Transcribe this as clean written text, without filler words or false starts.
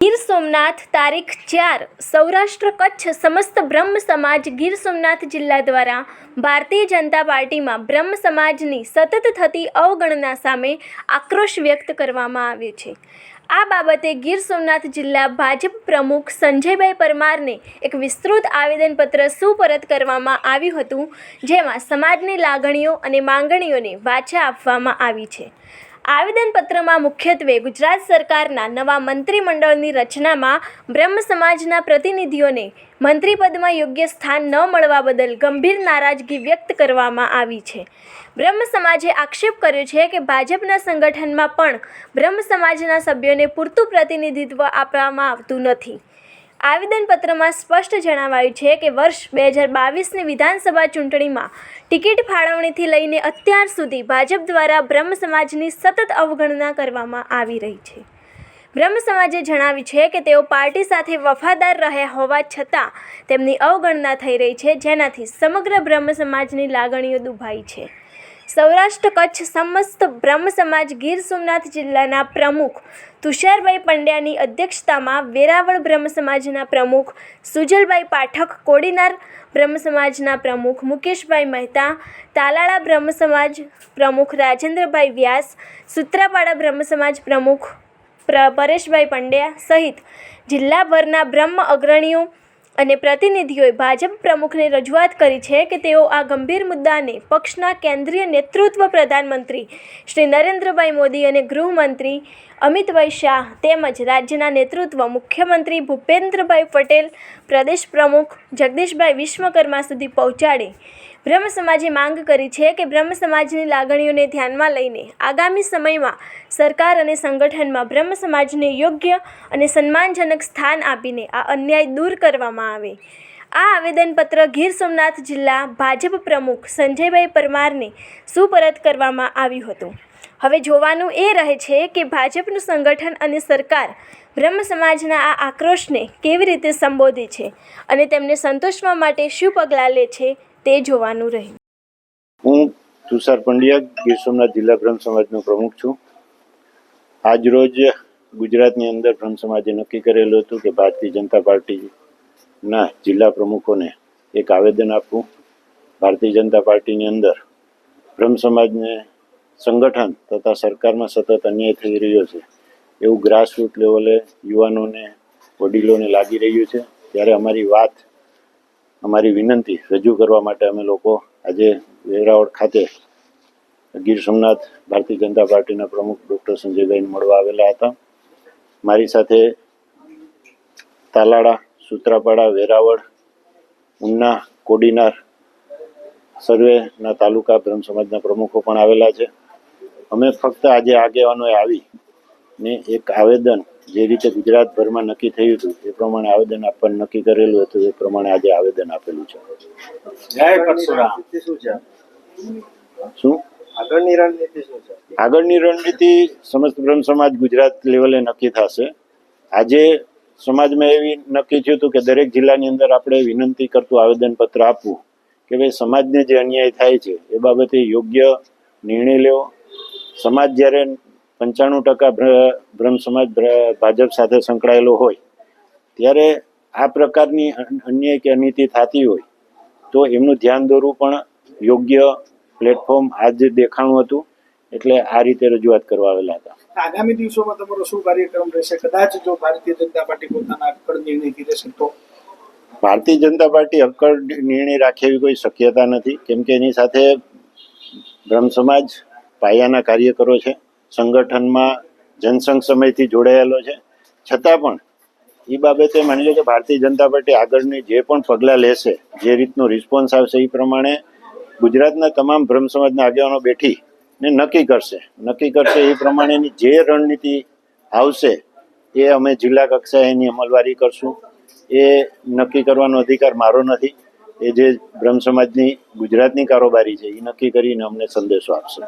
ગીર સોમનાથ તારીખ 4 સૌરાષ્ટ્ર કચ્છ સમસ્ત બ્રહ્મ સમાજ ગીર સોમનાથ જિલ્લા દ્વારા ભારતીય જનતા પાર્ટીમાં બ્રહ્મ સમાજની સતત થતી અવગણના સામે આક્રોશ વ્યક્ત કરવામાં આવ્યો છે। આ બાબતે ગીર સોમનાથ જિલ્લા ભાજપ પ્રમુખ સંજયભાઈ પરમારને એક વિસ્તૃત આવેદનપત્ર સુપરત કરવામાં આવ્યું હતું, જેમાં સમાજની લાગણીઓ અને માંગણીઓને વાચા આપવામાં આવી છે। આવેદનપત્રમાં મુખ્યત્વે ગુજરાત સરકારના નવા મંત્રીમંડળની રચનામાં બ્રહ્મ સમાજના પ્રતિનિધિઓને મંત્રીપદમાં યોગ્ય સ્થાન ન મળવા બદલ ગંભીર નારાજગી વ્યક્ત કરવામાં આવી છે। બ્રહ્મ સમાજે આક્ષેપ કર્યો છે કે ભાજપના સંગઠનમાં પણ બ્રહ્મ સમાજના સભ્યોને પૂરતું પ્રતિનિધિત્વ આપવામાં આવતું નથી। આવેદનપત્રમાં સ્પષ્ટ જણાવાયું છે કે વર્ષ 2022ની વિધાનસભા ચૂંટણીમાં ટિકિટ ફાળવણીથી લઈને અત્યાર સુધી ભાજપ દ્વારા બ્રહ્મ સમાજની સતત અવગણના કરવામાં આવી રહી છે। બ્રહ્મ સમાજે જણાવ્યું છે કે તેઓ પાર્ટી સાથે વફાદાર રહ્યા હોવા છતાં તેમની અવગણના થઈ રહી છે, જેનાથી સમગ્ર બ્રહ્મ સમાજની લાગણીઓ દુભાઈ છે। સૌરાષ્ટ્ર કચ્છ સમસ્ત બ્રહ્મ સમાજ ગીર સોમનાથ જિલ્લાના પ્રમુખ તુષારભાઈ પંડ્યાની અધ્યક્ષતામાં વેરાવળ બ્રહ્મ સમાજના પ્રમુખ સુજલભાઈ પાઠક, કોડીનાર બ્રહ્મ સમાજના પ્રમુખ મુકેશભાઈ મહેતા, તાલાળા બ્રહ્મ સમાજ પ્રમુખ રાજેન્દ્રભાઈ વ્યાસ, સુત્રાપાડા બ્રહ્મ સમાજ પ્રમુખ પરેશભાઈ પંડ્યા સહિત જિલ્લાભરના બ્રહ્મ અગ્રણીઓ અને પ્રતિનિધિઓએ ભાજપ પ્રમુખને રજૂઆત કરી છે કે તેઓ આ ગંભીર મુદ્દાને પક્ષના કેન્દ્રીય નેતૃત્વ, પ્રધાનમંત્રી શ્રી નરેન્દ્રભાઈ મોદી અને ગૃહમંત્રી અમિતભાઈ શાહ તેમજ રાજ્યના નેતૃત્વ મુખ્યમંત્રી ભૂપેન્દ્રભાઈ પટેલ, પ્રદેશ પ્રમુખ જગદીશભાઈ વિશ્વકર્મા સુધી પહોંચાડે। બ્રહ્મ સમાજે માંગ કરી છે કે બ્રહ્મ સમાજની લાગણીઓને ધ્યાનમાં લઈને આગામી સમયમાં સરકાર અને સંગઠનમાં બ્રહ્મ સમાજને યોગ્ય અને સન્માનજનક સ્થાન આપીને આ અન્યાય દૂર કરવામાં આવે। આ આવેદનપત્ર ગીર સોમનાથ જિલ્લા ભાજપ પ્રમુખ સંજયભાઈ પરમારને સુપરત કરવામાં આવ્યું હતું। હવે જોવાનું એ રહે છે કે ભાજપનું સંગઠન અને સરકાર બ્રહ્મ સમાજના આ આક્રોશને કેવી રીતે સંબોધે છે અને તેમને સંતોષવા માટે શું પગલાં લે છે તે જોવાનું રહ્યું। હું તુષાર પંડ્યા ગીર સોમનાથ જિલ્લા બ્રહ્મ સમાજનો પ્રમુખ છું। આજરોજ ગુજરાતની અંદર બ્રહ્મ સમાજે નક્કી કરેલું હતું કે ભારતીય જનતા પાર્ટીના જિલ્લા પ્રમુખોને એક આવેદન આપવું। ભારતીય જનતા પાર્ટીની અંદર બ્રહ્મ સમાજને સંગઠન તથા સરકારમાં સતત અન્યાય થઈ રહ્યો છે એવું ગ્રાસરૂટ લેવલે યુવાનોને, વડીલોને લાગી રહ્યું છે, ત્યારે અમારી વિનંતી રજૂ કરવા માટે અમે લોકો આજે વેરાવળ ખાતે ગીર સોમનાથ ભારતીય જનતા પાર્ટીના પ્રમુખ ડૉક્ટર સંજયભાઈને મળવા આવેલા હતા। મારી સાથે તાલાળા, સુત્રાપાડા, વેરાવળ, ઉના, કોડીનાર સર્વેના તાલુકા બ્રહ્મ સમાજના પ્રમુખો પણ આવેલા છે। અમે ફક્ત આજે આગેવાનોએ આવીને એક આવેદન જે રીતે ગુજરાતભરમાં નક્કી થયું હતું એ પ્રમાણે આવેદન આપવાનું નક્કી કરેલું હતું, એ પ્રમાણે આજે આવેદન આપેલું છે। શું આગળની રણનીતિ સમસ્ત બ્રહ્મ સમાજ ગુજરાત લેવલે નક્કી થશે। આજે સમાજમાં એવી નક્કી થયું હતું કે દરેક જિલ્લાની અંદર આપણે વિનંતી કરતું આવેદનપત્ર આપવું કે ભાઈ સમાજને જે અન્યાય થાય છે એ બાબતે યોગ્ય નિર્ણય લેવો। સમાજ જ્યારે 95% બ્રહ્મ સમાજ ભાજપ સાથે સંકળાયેલો હોય ત્યારે આ પ્રકારની અન્યાય કે અનીતિ થતી હોય તો એમનું ધ્યાન દોરવું પણ યોગ્ય પ્લેટફોર્મ આજે દેખાણું હતું, એટલે આ રીતે રજૂઆત કરવા આવેલા હતા। આગામી દિવસોમાં તમારો શું કાર્યક્રમ રહેશે? કદાચ જો ભારતીય જનતા પાર્ટી પોતાના અક્કડ નિર્ણયથી રહેશે તો? ભારતીય જનતા પાર્ટી અક્કડ નિર્ણય રાખે એવી કોઈ શક્યતા નથી, કેમ કે એની સાથે બ્રહ્મ સમાજ પાયાના કાર્યકરો છે, સંગઠનમાં જનસંઘ સમયથી જોડાયેલો છે, છતાં પણ એ બાબતે માની લો કે ભારતીય જનતા પાર્ટી આગળની જે પણ પગલાં લેશે, જે રીતનો રિસ્પોન્સ આવશે એ પ્રમાણે ગુજરાતના તમામ બ્રહ્મ સમાજના આગેવાનો બેઠીને નક્કી કરશે એ પ્રમાણેની જે રણનીતિ આવશે એ અમે જિલ્લા કક્ષાએ એની અમલવારી કરશું। એ નક્કી કરવાનો અધિકાર મારો નથી, એ જે બ્રહ્મ સમાજની ગુજરાતની કારોબારી છે એ નક્કી કરીને અમને સંદેશો આપશે।